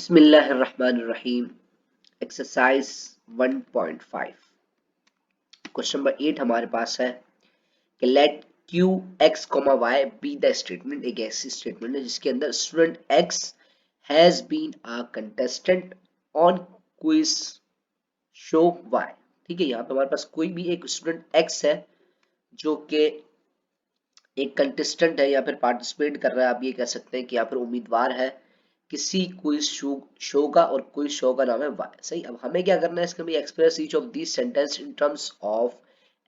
बिस्मिल्लाहिर्रहमानिर्रहीम। Exercise 1.5 question number 8 हमारे पास है कि let Q x comma y be the statement. एक ऐसी स्टेटमेंट है जिसके अंदर student x has been a contestant on quiz show y. ठीक है, यहाँ पे हमारे पास कोई भी एक स्टूडेंट एक्स है जो कि एक कंटेस्टेंट है या फिर पार्टिसिपेट कर रहा है। आप ये कह सकते हैं कि यहाँ पर उम्मीदवार है किसी क्विज शो का, और क्विज शो का नाम है वाई। सही, अब हमें क्या करना है, इसके भी express each of this sentence in terms of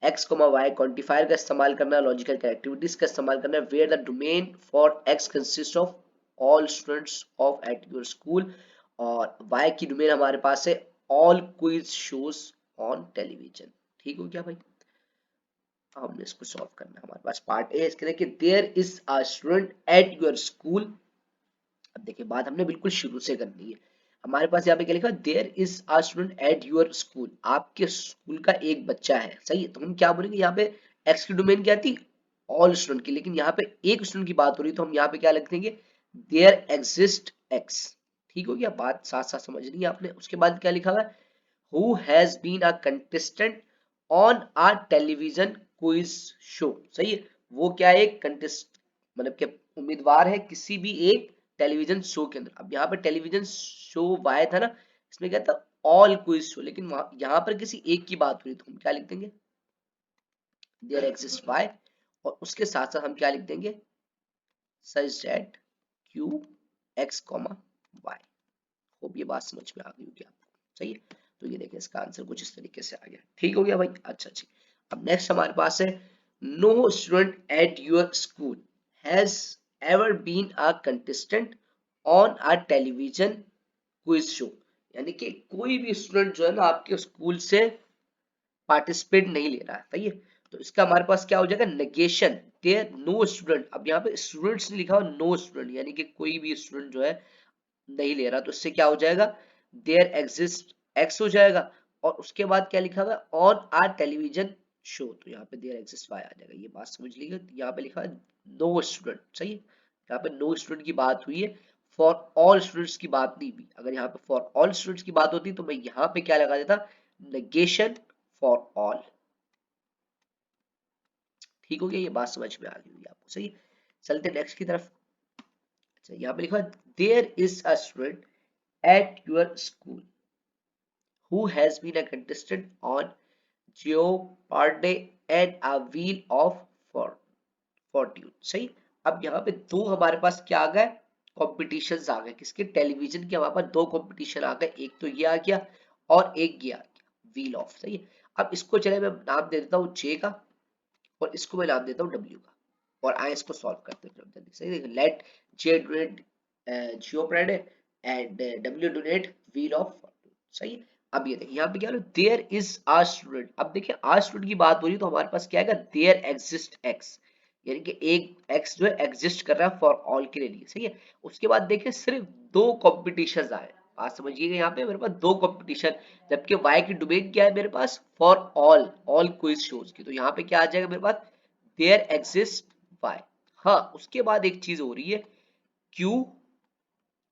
x comma y. Quantifier का इस्तेमाल करना है, लॉजिकल कनेक्टिविटीज का इस्तेमाल करना है। Where the domain for x consist of all students of at your school, और वाई की डोमेन हमारे पास है all quiz shows on television. ठीक हो क्या भाई? हमने इसको सॉल्व करना है। हमारे पास पार्ट ए इसके देखिए, there is a student at your school. अब देखिए बात हमने बिल्कुल शुरू से करनी है। हमारे पास यहाँ पे क्या लिखा है, there is a student at your school. आपके स्कूल का एक बच्चा है। सही है, तो हम क्या बोलेंगे, यहाँ पे एक्स की डोमेन क्या थी, ऑल स्टूडेंट की, लेकिन यहाँ पे एक स्टूडेंट की बात हो रही है तो हम यहाँ पे क्या लिख देंगे, देयर एग्जिस्ट एक्स। ठीक हो गया, बात साथ साथ समझनी है आपने। उसके बाद क्या लिखा हुआ है, who has been a contestant on a television quiz show। सही है, वो क्या है, एक कंटेस्ट मतलब क्या, उम्मीदवार है किसी भी एक टेलीविजन शो के अंदर। अब यहाँ पर टेलीविजन शो वाई था ना, इसमें क्या था, ऑल क्विज शो, लेकिन यहाँ पर किसी एक की बात हुई तो हम क्या लिख देंगे, देयर एग्जिस्ट वाई, और उसके साथ साथ हम क्या लिख देंगे, such that Q x comma y. Hope ये बात समझ में आ गई होगी आपको। सही है, तो ये देखिए इसका आंसर कुछ इस तरीके से आ गया। ठीक हो गया भाई? अच्छा जी, अब नेक्स्ट हमारे पास है, no student at your school has ever been a contestant on a television quiz show. यानी कि कोई भी स्टूडेंट जो है ना आपके स्कूल से पार्टिसिपेट नहीं ले रहा है। सही है, तो इसका हमारे पास क्या हो जाएगा, नेगेशन, देयर नो स्टूडेंट। अब यहाँ पे स्टूडेंट्स ने लिखा हुआ नो स्टूडेंट, यानी कि कोई भी स्टूडेंट जो है नहीं ले रहा, तो इससे क्या हो जाएगा, देयर एग्जिस्ट एक्स हो जाएगा, और उसके बाद क्या लिखा हुआ है, ऑन आर टेलीविजन शो, तो यहाँ पे देयर एग्जिस्ट वाई आ जाएगा। ये बात समझ लीजिए, यहाँ पे लिखा है नो स्टूडेंट। सही है, यहाँ पे नो स्टूडेंट की बात हुई है, फॉर ऑल स्टूडेंट्स की बात नहीं हुई। अगर यहाँ पे फॉर ऑल स्टूडेंट्स की बात होती तो मैं यहाँ पे क्या लगा देता, नेगेशन फॉर ऑल। ठीक हो गया, ये बात समझ में आ गई होगी आपको। सही है, चलते नेक्स्ट की तरफ। अच्छा, यहाँ पे लिखा है, there is a student at your school who has been a contestant on Jeopardy and a Wheel of Fortune। सही, अब यहाँ पे दो हमारे पास क्या आ गए, कॉम्पिटिशन आ गए, किसके, टेलीविजन के। हमारे पास दो कॉम्पिटिशन आ गए, एक तो ये आ गया और एक ये आ गया, व्हील ऑफ। सही है, अब इसको चले मैं नाम दे देता हूँ जे का, और इसको मैं नाम देता हूँ डब्ल्यू का, और आए इसको सॉल्व करते हैं जल्दी। सही देखिए, let J denote Jeopardy and W denote Wheel of Fortune. सही है, अब ये देखिए यहाँ पे क्या है, देयर इज आ स्टूडेंट। अब देखिए आ स्टूडेंट की बात हो रही है तो हमारे पास क्या आएगा, देयर एग्जिस्ट एक्स, यानी कि एक एक्स जो है एग्जिस्ट कर रहा है फॉर ऑल के लिए। सही है, उसके बाद देखिए सिर्फ दो कॉम्पिटिशन आए। बात समझिएगा, यहाँ पे मेरे पास दो कंपटीशन, जबकि वाई की डोमेन क्या है मेरे पास, फॉर ऑल क्विज शोज की, तो यहाँ पे क्या आ जाएगा मेरे पास, देयर एग्जिस्ट वाई। हाँ, उसके बाद एक चीज हो रही है, क्यू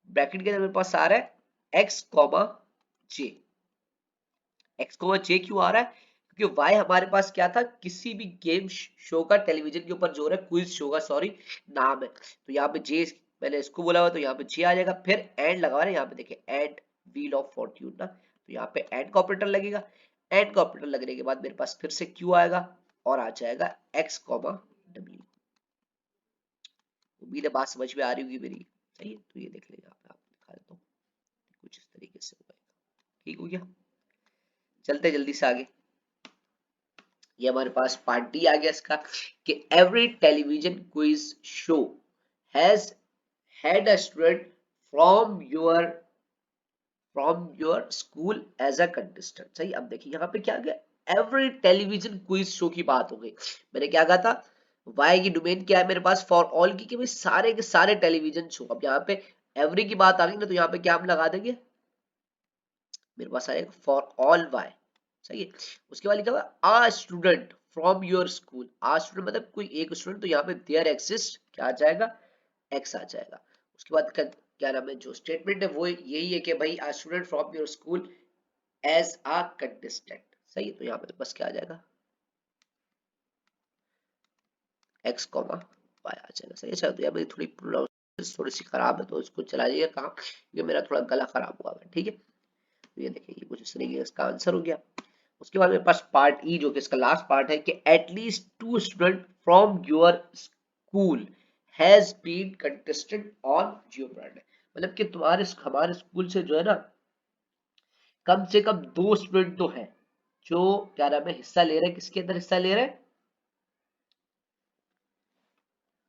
ब्रैकेट के अंदर मेरे पास आ रहा है एक्स कॉमा जे। एक्स कॉमा जे क्यों आ रहा है, क्योंकि वाई हमारे पास क्या था, किसी भी गेम शो का टेलीविजन के ऊपर जो हो रहा है, क्विज शो का सॉरी नाम है, तो यहाँ पे जे पहले इसको बोला हुआ तो यहाँ पे जे आ जाएगा। फिर एंड लगा रहे हैं, यहाँ पे देखिए एंड व्हील ऑफ फॉर्ट्यून ना, तो यहाँ पे एंड का ऑपरेटर लगेगा। एंड का ऑपरेटर लगने के बाद मेरे पास फिर से क्यू आएगा और आ जाएगा एक्स कॉमा डब्ल्यू। उम्मीद है बात समझ में आ रही होगी मेरी। सही है, तो ये देख लेंगे, आप दिखा देता हूँ कुछ इस तरीके से होगा। ठीक हो गया, चलते जल्दी से आगे। ये हमारे पास पार्ट डी आ गया इसका, कि every television quiz show has had a student from your school as a contestant. सही, अब देखिए यहाँ पे क्या आ गया, एवरी टेलीविजन क्विज शो की बात हो गई। मैंने क्या कहा था, वाई की डोमेन क्या है मेरे पास, फॉर ऑल की, कि भाई सारे के सारे टेलीविजन शो। अब यहाँ पे एवरी की बात आ गई ना, तो यहाँ पे क्या हम लगा देंगे, मेरे पास आएगा फॉर ऑल वाई। सही है, उसके बाद लिखा हुआ a student from your school. A student मतलब कोई एक स्टूडेंट, तो यहाँ पे देयर एग्जिस्ट क्या आ जाएगा, एक्स आ जाएगा। उसके बाद क्या नाम है जो स्टेटमेंट है वो यही है कि भाई a student from your school as a contestant. सही है, तो यहाँ पे बस क्या आ जाएगा एक्स कॉमा वाई आ जाएगा। सही है, चलो तो यहाँ मेरी थोड़ी प्रोनाउंसिएशन थोड़ी सी खराब है तो इसको चला जाइए कहाँ, ये मेरा थोड़ा गला खराब हुआ है। ठीक है, तो ये देखिए ये कुछ इस तरीके का इसका आंसर हो गया। उसके बाद मेरे पास पार्ट ई जो कि इसका लास्ट पार्ट है कि at least 2 student from your school has been contestant on Jeopardy. मतलब कि तुम्हारे हमारे स्कूल से जो है ना कम से कम 2 स्टूडेंट तो हैं जो क्या नाम है हिस्सा ले रहे हैं। किसके अंदर हिस्सा ले रहे हैं?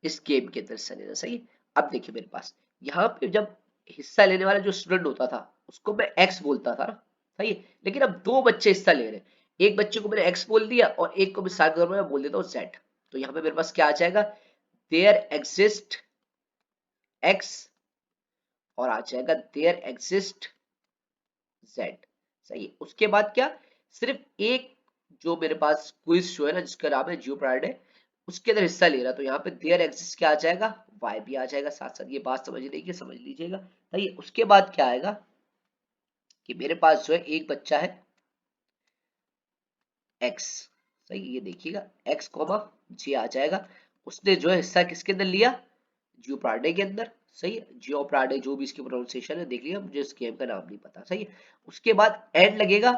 इस गेम के अंदर हिस्सा ले रहे हैं। सही। अब देखिए मेरे पास यहाँ पे जब हिस्सा लेने वाला जो स्टूडेंट होता था उसको मैं एक्स बोलता था ना। सही है, लेकिन अब 2 बच्चे हिस्सा ले रहे हैं, एक बच्चे को मैंने एक्स बोल दिया और एक को मिसाल के तौर पर मैं बोल देता हूँ जेड। तो यहाँ पे मेरे पास क्या आ जाएगा देयर एग्जिस्ट एक्स और आ जाएगा देयर एग्जिस्ट जेड। सही है, उसके बाद क्या सिर्फ एक जो मेरे पास क्विज शो है ना जिसका नाम है जियोप्राइड है उसके अंदर हिस्सा ले रहा, तो यहाँ पे देयर एग्जिस्ट क्या आ जाएगा वाई भी आ जाएगा साथ साथ। ये बात समझने की समझ लीजिएगा। सही है, उसके बाद क्या आएगा कि मेरे पास जो है एक बच्चा है एक्स। सही, ये देखिएगा एक्स कॉमा जे आ जाएगा। उसने जो है हिस्सा किसके अंदर लिया जियोप्राडे के अंदर। सही है, जियोप्राडे जो भी इसकी प्रोनाउंसिएशन है देख लिया, मुझे इस गेम का नाम नहीं पता। सही है, उसके बाद एंड लगेगा,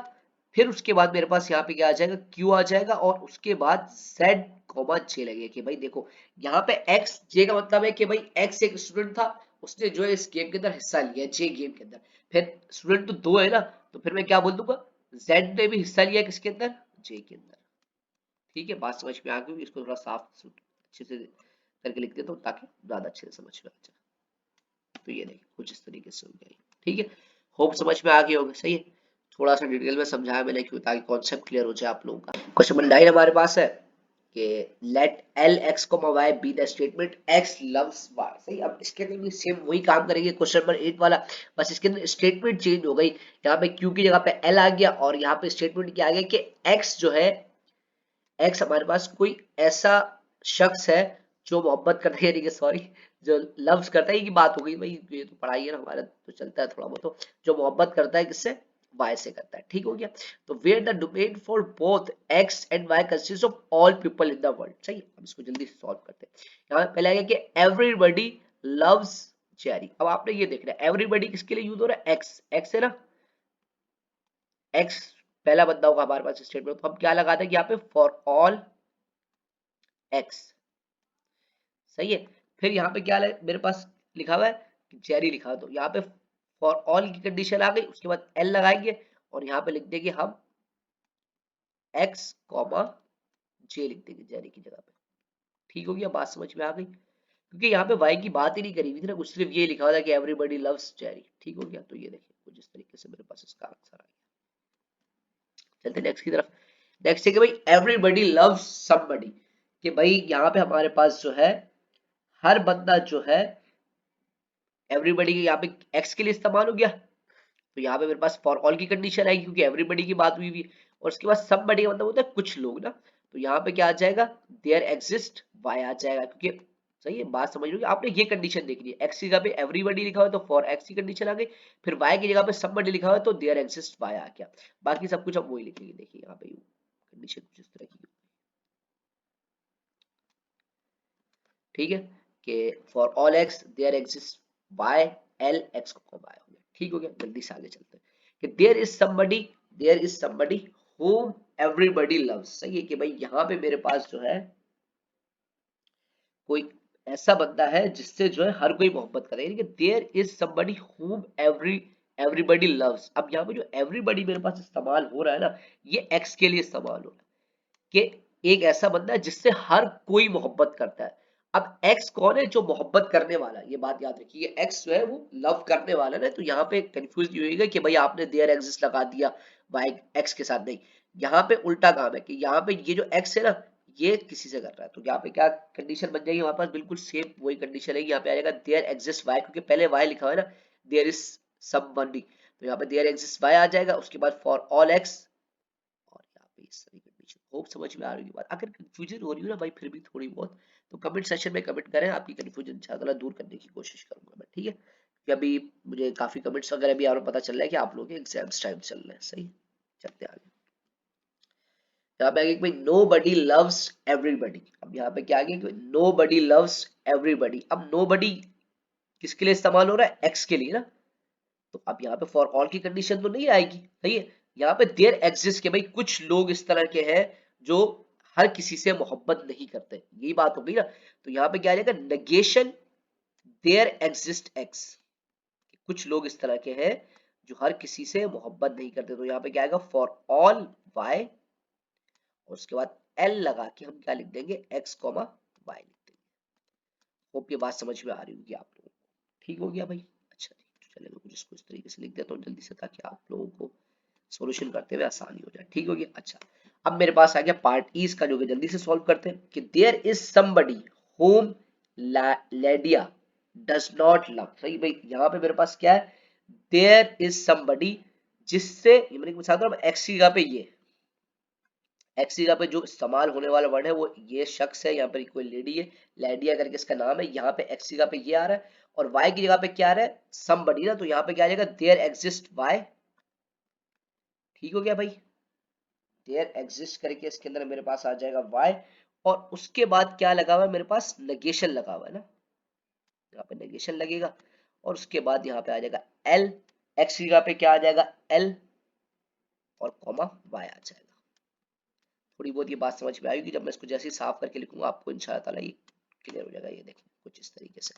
फिर उसके बाद मेरे पास यहाँ पे क्या आ जाएगा क्यू आ जाएगा और उसके बाद जेड कॉमा जे लगेगा। कि भाई देखो यहाँ पे एक्स जे का मतलब है कि भाई एक्स एक स्टूडेंट था उसने जो है इस गेम के अंदर हिस्सा लिया जे गेम के अंदर। फिर स्टूडेंट तो 2 है ना, तो फिर मैं क्या बोल दूंगा जेड ने भी हिस्सा लिया किसके अंदर जे के अंदर। ठीक है, बात समझ में आ गई। इसको थोड़ा साफ अच्छे से करके लिख देता हूँ ताकि ज्यादा अच्छे से समझ में आ जाए। तो ये देखिए कुछ इस तरीके से हो गया। ठीक है, होप समझ में आ गई होगी। सही है, थोड़ा सा डिटेल में समझाया मैंने क्यों ताकि कॉन्सेप्ट क्लियर हो जाए आप लोगों का। क्वेश्चन नंबर 9 हमारे पास है कि let L x comma y be the statement x loves y. सही, अब इसके अंदर भी सेम वही काम करेंगे क्वेश्चन नंबर 8 वाला, बस इसके अंदर स्टेटमेंट चेंज हो गई। यहाँ पे क्यू की जगह पे एल आ गया और यहाँ पे स्टेटमेंट क्या आ गया कि एक्स जो है एक्स हमारे पास कोई ऐसा शख्स है जो मोहब्बत करता है, यानी कि सॉरी जो लव्स करता है। ये की बात हो गई भाई, ये तो पढ़ाई है ना हमारा तो चलता है थोड़ा बहुत। तो जो मोहब्बत करता है किससे वाई से करता है। ठीक हो गया, तो where the domain for both x and y consist of all people in the world. सही, अब इसको जल्दी से सॉल्व करते हैं। यहाँ पे पहले आएगा कि एवरीबॉडी लव्स चेरी। अब आपने ये देखना है एवरीबॉडी किसके लिए यूज हो रहा है एक्स, एक्स है ना, एक्स पहला बंदा होगा हमारे पास स्टेटमेंट। तो हम क्या लगाते हैं यहाँ पे फॉर ऑल एक्स। सही है, फिर यहाँ पे क्या मेरे पास लिखा हुआ है जेरी लिखा है, तो यहाँ पे फॉर ऑल की कंडीशन आ गई। उसके बाद एल लगाएंगे और यहाँ पे लिख देंगे हम एक्स कॉमा जे लिख देंगे जेरी की जगह पे। ठीक हो गया, बात समझ में आ गई, क्योंकि यहाँ पे वाई की बात ही नहीं करी हुई थी ना, कुछ सिर्फ ये लिखा हुआ था कि एवरीबॉडी लव्स जेरी। ठीक हो गया, तो ये देखिए कुछ इस तरीके से मेरे पास इसका आंसर आ गया। चलते नेक्स्ट की तरफ। नेक्स्ट है कि भाई एवरीबॉडी लव्स समबडी। कि भाई यहाँ पे हमारे पास जो है हर बंदा जो है एवरीबॉडी के यहाँ पे एक्स के लिए इस्तेमाल हो गया, तो यहाँ पे मेरे पास फॉर ऑल की कंडीशन आएगी क्योंकि एवरीबॉडी की बात हुई हुई है। और उसके बाद समबडी का मतलब होता है कुछ लोग ना, तो यहाँ पे क्या आ जाएगा देयर एग्जिस्ट वाई आ जाएगा। क्योंकि सही है, बात समझ लो आपने ये कंडीशन देखनी है, एक्स की जगह पे एवरीबॉडी लिखा हुआ है तो फॉर एक्स की कंडीशन आ गई, फिर वाई की जगह पे समबडी लिखा हुआ है तो देयर एग्जिस्ट वाई आ गया। बाकी सब कुछ हम वही लिखेंगे। देखिए यहाँ पे कंडीशन कुछ इस तरह की, ठीक है, कि for all x there exist y L x को वाई हो गया। ठीक हो गया, जल्दी से आगे चलते हैं कि there is somebody whom everybody loves. सही है कि भाई यहाँ पे मेरे पास जो है कोई ऐसा बंदा है जिससे जो है हर कोई मोहब्बत करे, यानी कि there is somebody whom everybody loves. अब यहाँ पे जो एवरीबॉडी मेरे पास इस्तेमाल हो रहा है ना, ये एक्स के लिए इस्तेमाल हो रहा है कि एक ऐसा बंदा है जिससे हर कोई मोहब्बत करता है। अब एक्स कौन है जो मोहब्बत करने वाला है, ये बात याद रखिए, एक्स जो है वो लव करने वाला है ना। तो यहाँ पे कंफ्यूज नहीं होइएगा कि भाई आपने देयर एग्जिस्ट लगा दिया वाई एक्स के साथ, नहीं, यहाँ पे उल्टा काम है कि यहाँ पे ये जो एक्स है ना ये किसी से कर रहा है। तो यहाँ पे क्या कंडीशन बन जाएगी हमारे पास, बिल्कुल सेम वही कंडीशन है। यहाँ पे आ जाएगा देयर एग्जिस्ट वाई, क्योंकि पहले वाई लिखा हुआ है ना, देयर इज समबडी, तो यहाँ पे देयर एग्जिस्ट वाई आ जाएगा। उसके बाद फॉर ऑल एक्स और यहाँ पे इस तरह की कंडीशन। होप समझ में आ रही है बात। अगर कंफ्यूजन हो रही हो ना भाई फिर भी थोड़ी बहुत, तो कमेंट सेक्शन में कमेंट करें, आपकी कंफ्यूजन इंशाल्लाह दूर करने की कोशिश करूंगा मैं। ठीक है, कि अभी मुझे काफी कमेंट्स वगैरह भी और पता चल रहा है कि आप लोगों के एग्जाम्स टाइम चल रहे हैं। सही, चलते आगे। यहाँ पे आगे भाई नो बडी लव्स एवरीबडी। अब यहाँ पे क्या आगे नो बडी लव्स एवरीबडी। अब नो बडी किसके लिए इस्तेमाल हो रहा है, एक्स के लिए ना। तो अब यहाँ पे फॉर ऑल की कंडीशन तो नहीं आएगी, सही है। यहाँ पे देयर एग्जिस्ट के भाई कुछ लोग इस तरह के हैं जो हर किसी से मोहब्बत नहीं करते, यही बात हो गई ना। तो यहाँ पे क्या आ जाएगा, नेगेशन देयर एग्जिस्ट एक्स। कुछ लोग इस तरह के हैं जो हर किसी से मोहब्बत नहीं करते। तो यहाँ पे क्या आएगा, फॉर ऑल वाई, और उसके बाद एल लगा के हम क्या लिख देंगे, एक्स कॉमा वाई लिख देंगे। होप ये बात समझ में आ रही होगी आप लोगों को। ठीक हो गया भाई, अच्छा जी, तो चलेगा कुछ इसको इस तरीके से लिख देता हूँ जल्दी से, ताकि आप लोगों को सॉल्यूशन करते हुए आसानी हो जाए। ठीक हो गया, अच्छा। अब मेरे पास आ गया पार्ट ई इसका, जो कि जल्दी से सॉल्व करते हैं। कि there is somebody whom Lydia does not love. सही भाई, यहाँ पे मेरे पास क्या है, देयर इज समबडी, जिससे ये मैंने बता दूं, एक्स की जगह पे ये, एक्स की जगह पे जो इस्तेमाल होने वाला वर्ड है वो ये शख्स है, यहाँ पर कोई लेडी है, लेडिया करके इसका नाम है। यहाँ पे एक्स की जगह पे ये आ रहा है, और वाई की जगह पे क्या आ रहा है, समबडी ना। तो यहाँ पे क्या आ जाएगा, देयर एग्जिस्ट वाई। ठीक हो गया भाई, देयर एग्जिस्ट करके इसके अंदर मेरे पास आ जाएगा वाई, और उसके बाद क्या लगा हुआ है मेरे पास, नेगेशन लगा हुआ है ना, यहाँ पे नेगेशन लगेगा। और उसके बाद यहाँ पे आ जाएगा एल, एक्स की जगह पे क्या आ जाएगा, एल, और कॉमा वाई आ जाएगा। थोड़ी बहुत ये बात समझ में आएगी, जब मैं इसको जैसे ही साफ करके लिखूंगा आपको इंशाल्लाह ताला ये क्लियर हो जाएगा। ये देखिए कुछ इस तरीके से,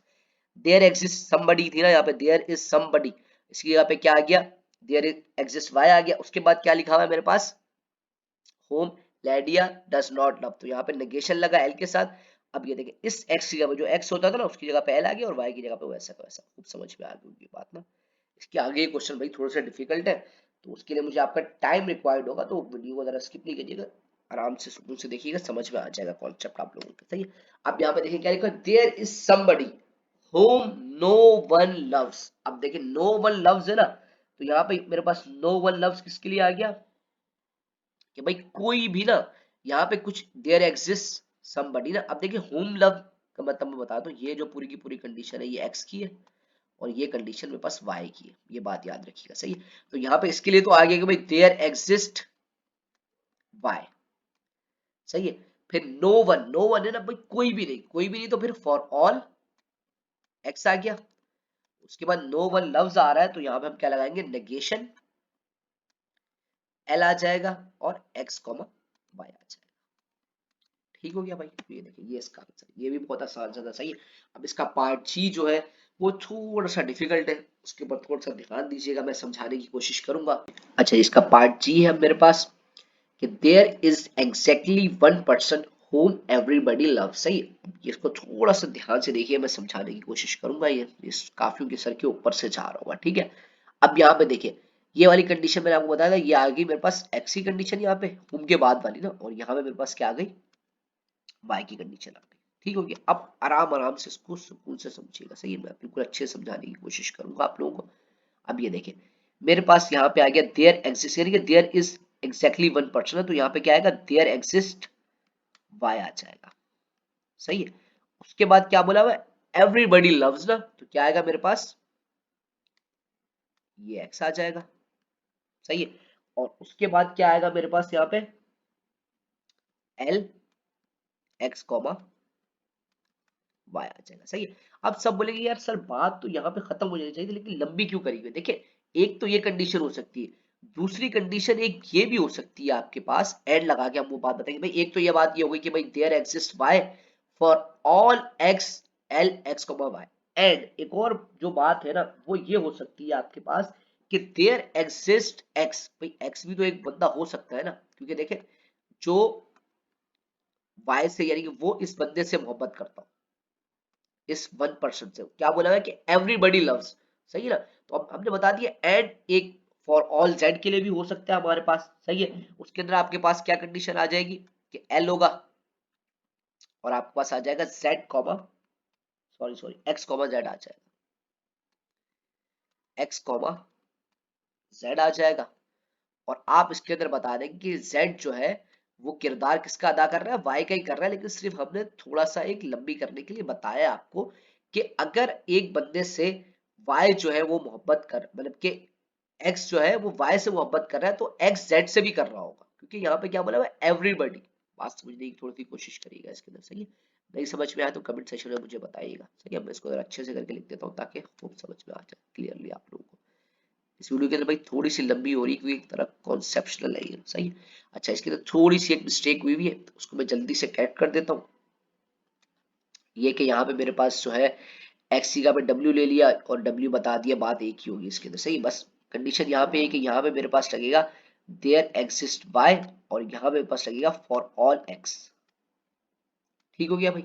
देयर एग्जिस्ट समबडी थी ना, यहाँ पे देयर इज समबडी, इसकी जगह पे क्या आ गया, देयर एग्जिस्ट वाई आ गया। उसके बाद क्या लिखा हुआ है मेरे पास, home Lydia does not love. तो यहाँ पे नेगेशन लगा एल के साथ। अब ये देखिए, इस एक्स की जगह जो एक्स होता था ना, उसकी जगह पे एल आ गया, और वाई की जगह पे वैसा का वैसा। खूब समझ में आ गई ये बात ना। इसके आगे क्वेश्चन भाई थोड़ा सा डिफिकल्ट है, तो उसके लिए मुझे आपका टाइम रिक्वायर्ड होगा, तो वीडियो को जरा स्किप नहीं कीजिएगा, आराम से सुकून से देखिएगा, समझ में आ जाएगा कॉन्सेप्ट आप लोगों को। सही है, अब यहाँ पे देखिए क्या लिखा, there is somebody whom no one loves. अब देखिए नो वन लव्स है ना, तो यहाँ पे मेरे पास नो वन लव्स किसके लिए आ गया, कि भाई कोई भी ना, यहाँ पे कुछ देयर एग्जिस्ट समबडी ना। अब देखिए होम लव का मतलब मैं बता दूं, ये जो पूरी की पूरी कंडीशन है ये एक्स की है, और ये कंडीशन मेरे पास वाई की है, ये बात याद रखिएगा। सही है, तो यहाँ पे इसके लिए तो आ गया कि भाई देयर एग्जिस्ट वाई। सही है, फिर नो वन, नो वन है ना भाई, कोई भी नहीं, कोई भी नहीं, तो फिर फॉर ऑल एक्स आ गया। उसके बाद नो वन लव्स आ रहा है, तो यहाँ पे हम क्या लगाएंगे, नेगेशन एल आ जाएगा, और एक्स कॉमा वाई आ जाएगा। ठीक हो गया भाई, तो ये देखिए ये इसका आंसर, ये भी बहुत आसान सा था। सही है, अब इसका पार्ट जी जो है वो थोड़ा सा डिफिकल्ट है, उसके ऊपर थोड़ा सा ध्यान दीजिएगा, मैं समझाने की कोशिश करूंगा। अच्छा, इसका पार्ट जी है मेरे पास, कि there is exactly one person whom everybody loves। सही है, इसको थोड़ा सा ध्यान से देखिए, मैं समझाने की कोशिश करूंगा, ये इस काफियों के सर के ऊपर से जा रहा होगा। ठीक है, अब यहाँ पे देखिए, ये वाली कंडीशन मैंने आपको बताया था, ये आ गई मेरे पास एक्स की कंडीशन यहाँ पे whom के बाद वाली ना, और यहाँ पे मेरे पास क्या आ गई, वाई की कंडीशन आ गई। ठीक हो गया, अब आराम आराम से इसको सुकून से समझिएगा। सही है, मैं बिल्कुल अच्छे से समझाने की कोशिश करूंगा आप लोगों को। अब ये देखिए, मेरे पास यहाँ पे आ गया देयर एग्जिस्ट, यानी कि there is exactly one person है, तो यहाँ पे क्या आएगा, देयर एग्जिस्ट वाई आ जाएगा। सही है, उसके बाद क्या बोला हुआ, एवरीबडी लव्स ना, तो क्या आएगा मेरे पास, ये एक्स आ जाएगा। सही है, और उसके बाद क्या आएगा मेरे पास यहाँ पे, एल एक्स कॉमा वाई आ जाएगा। सही है, अब सब बोलेंगे यार सर बात तो यहाँ पे खत्म हो जानी चाहिए, लेकिन लंबी क्यों करी हुई है। देखिए, एक तो ये कंडीशन हो सकती है, दूसरी कंडीशन एक ये भी हो सकती है आपके पास, एंड लगा के हम वो बात बताएंगे। भाई एक तो ये बात ये हो गई कि भाई there exist y for all x L x comma y, and एक और जो बात है ना वो ये हो सकती है आपके पास, कि देयर एग्जिस्ट एक्स। भाई एक्स भी तो एक बंदा हो सकता है ना, क्योंकि देखिए जो वाई से, यानी कि वो इस बंदे से मोहब्बत करता हूं, इस वन पर्सन से, क्या बोला है कि एवरीबडी लव्स। सही है ना, तो अब हमने बता दिया, एंड एक फॉर ऑल जेड के लिए भी हो सकता है हमारे पास। सही है, उसके अंदर आपके पास क्या कंडीशन आ जाएगी, कि एल होगा, और आपके पास आ जाएगा Z comma, sorry sorry X comma Z आ जाएगा, एक्स कॉमा जेड आ जाएगा। और आप इसके अंदर बता देंगे कि जेड जो है वो किरदार किसका अदा कर रहा है, वाई का ही कर रहा है, लेकिन सिर्फ हमने थोड़ा सा एक लंबी करने के लिए बताया आपको, कि अगर एक बंदे से वाई जो है वो मोहब्बत कर, मतलब कि एक्स जो है वो वाई से मोहब्बत कर रहा है, तो एक्स जेड से भी कर रहा होगा, क्योंकि यहाँ पे क्या बोला हुआ है, एवरीबडी। बात समझने की थोड़ी सी कोशिश करिएगा इसके अंदर, सही है। नहीं समझ में आया तो कमेंट सेक्शन में मुझे बताइएगा, सही है। मैं इसको जरा अच्छे से करके लिख देता हूँ ताकि खूब समझ में आ जाए क्लियरली आप लोगों को। इस वीडियो के अंदर भाई थोड़ी सी लंबी हो रही है क्योंकि एक तरह कॉन्सेप्शनल है ये, सही है। अच्छा, इसके अंदर थोड़ी सी एक मिस्टेक हुई है, तो उसको मैं जल्दी से करेक्ट कर देता हूँ। ये कि यहाँ पे मेरे पास जो है एक्स की का पे डब्ल्यू ले लिया और डब्ल्यू बता दिया, बात एक ही होगी इसके अंदर, सही। बस कंडीशन यहाँ पे है कि यहाँ पे मेरे पास लगेगा देयर एग्जिस्ट वाई, और यहाँ पे मेरे पास लगेगा फॉर ऑल एक्स। ठीक हो गया भाई,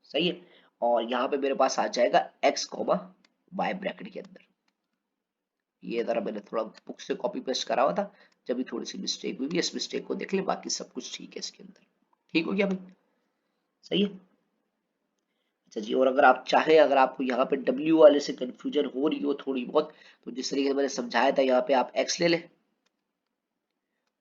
सही है। और यहाँ पे मेरे पास आ जाएगा एक्स कॉमा वाई ब्रैकेट के अंदर। ये जरा मैंने थोड़ा बुक से कॉपी पेस्ट करा हुआ था, जब भी थोड़ी सी मिस्टेक हुई, इस मिस्टेक को देख ले, बाकी सब कुछ ठीक है इसके अंदर। ठीक हो गया भाई, सही है। अच्छा जी, और अगर आप चाहें, अगर आपको यहाँ पे W वाले से कंफ्यूजन हो रही हो थोड़ी बहुत, तो जिस तरीके से मैंने समझाया था, यहाँ पे आप X ले लें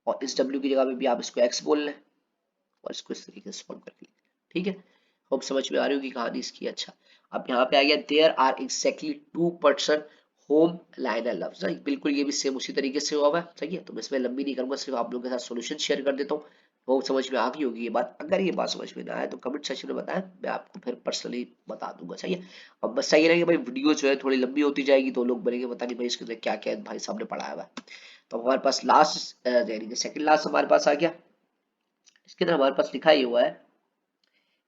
और इस W की जगह पे भी आप इसको X बोल लें और इसको इस तरीके से सॉल्व करके लिखें। ठीक है, होप समझ में आ रही होगी कहानी इसकी। अच्छा, अब यहाँ पे आ गया there are exactly 2% whom liner loves, बिल्कुल ये भी सेम उसी तरीके से हुआ है, सही है। तो मैं इसमें लंबी नहीं करूंगा, सिर्फ आप लोगों के साथ सॉल्यूशन शेयर कर देता हूँ। वो समझ में आ गई होगी ये बात। अगर ये बात समझ में ना आए तो कमेंट सेक्शन में बताएं, मैं आपको फिर पर्सनली बता दूंगा, सही है। अब बस सही रहेगा भाई, वीडियो जो है थोड़ी लंबी होती जाएगी तो लोग बोलेंगे पता नहीं भाई इसके अंदर क्या क्या भाई साहब ने पढ़ाया हुआ है। तो हमारे पास लास्ट यानी कि सेकंड लास्ट हमारे पास आ गया। इसके अंदर हमारे पास लिखा ही हुआ है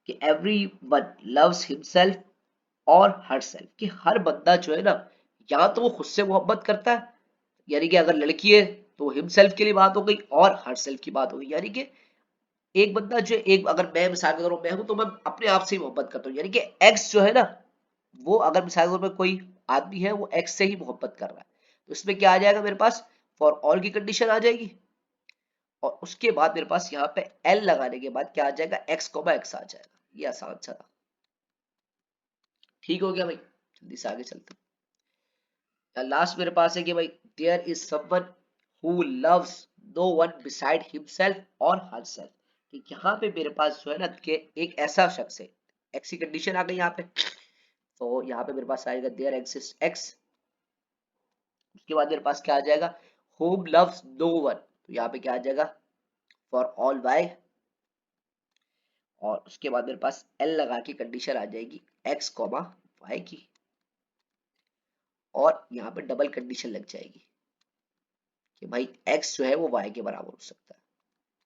कि एवरी वन लव्स हिमसेल्फ और हर सेल्फ, कि हर बंदा जो है ना, या तो वो खुद से मोहब्बत करता है, यानी कि अगर लड़की है तो हिमसेल्फ के लिए बात हो गई, और हर सेल्फ की बात हो गई, यानी कि एक बंदा जो एक, अगर मैं मिसाल के तौर पर मैं हूं तो मैं अपने आप से ही मोहब्बत करता हूँ, यानी कि एक्स जो है ना, वो अगर मिसाल के तौर पर कोई आदमी है वो एक्स से ही मोहब्बत कर रहा है, तो इसमें क्या आ जाएगा मेरे पास, फॉर ऑल की कंडीशन आ जाएगी, और उसके बाद मेरे पास यहाँ पे एल लगाने के बाद क्या आ जाएगा, एक्स कोमा एक्स आ जाएगा। ये आसान सा था। ठीक हो गया भाई, जल्दी से आगे चलते हैं। लास्ट मेरे पास है कि भाई there is someone who loves no one beside himself और हरसेल्फ, कि यहाँ पे मेरे पास जो है ना कि एक ऐसा शख्स है, एक्स की कंडीशन आ गई यहाँ पे, तो यहाँ पे मेरे पास आएगा देयर एग्जिस्ट एक्स, उसके बाद मेरे पास क्या आ जाएगा, होम लव्स नो वन, तो यहाँ पे क्या आ जाएगा, फॉर ऑल वाई, और उसके बाद मेरे पास एल लगा के कंडीशन आ जाएगी एक्स कॉमा वाई की, और यहाँ पे डबल कंडीशन लग जाएगी कि भाई एक्स जो है वो वाई के बराबर हो सकता है,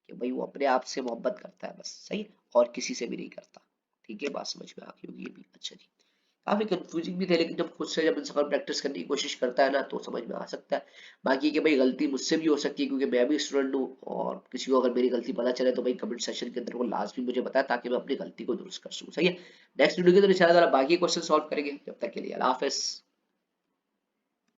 कि भाई वो अपने आप से मोहब्बत करता है बस, सही, और किसी से भी नहीं करता। ठीक है, बात समझ में आ गई होगी ये भी। अच्छा जी, काफी कंफ्यूजिंग भी थे, लेकिन जब खुद से जब इंसान प्रैक्टिस करने की कोशिश करता है ना तो समझ में आ सकता है। बाकी कि भाई गलती मुझसे भी हो सकती है क्योंकि मैं भी स्टूडेंट हूँ, और किसी को अगर मेरी गलती पता चले तो भाई कमेंट सेक्शन के अंदर वो लास्ट भी मुझे बताया ताकि मैं अपनी गलती को दुरुस्त कर सकूँ, सही है। नेक्स्ट वीडियो के अंदर इंशाल्लाह बाकी क्वेश्चन सॉल्व करेंगे, जब तक के लिए अल्लाह हाफिज।